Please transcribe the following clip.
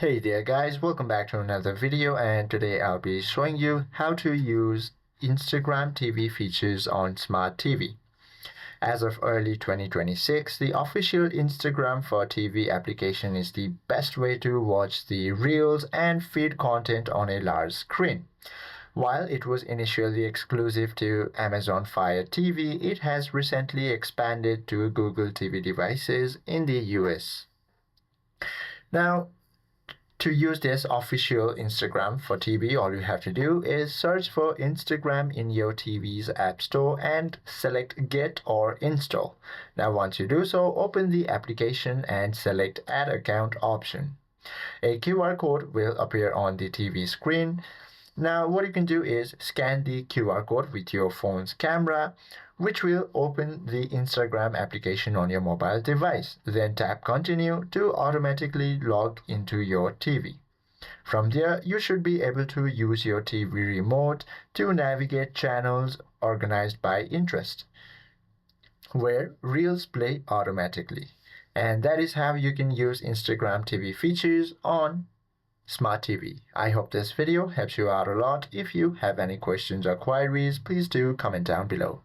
Hey there guys, welcome back to another video, and today I'll be showing you how to use Instagram TV features on smart TV. As of early 2026, the official Instagram for TV application is the best way to watch the reels and feed content on a large screen. While it was initially exclusive to Amazon Fire TV, it has recently expanded to Google TV devices in the US. Now, to use this official Instagram for TV, all you have to do is search for Instagram in your TV's App Store and select Get or Install. Now, once you do so, open the application and select Add Account option. A QR code will appear on the TV screen. Now, what you can do is scan the QR code with your phone's camera, which will open the Instagram application on your mobile device. Then tap Continue to automatically log into your TV. From there, you should be able to use your TV remote to navigate channels organized by interest, where Reels play automatically. And that is how you can use Instagram TV features on Smart TV. I hope this video helps you out a lot. If you have any questions or queries, please do comment down below.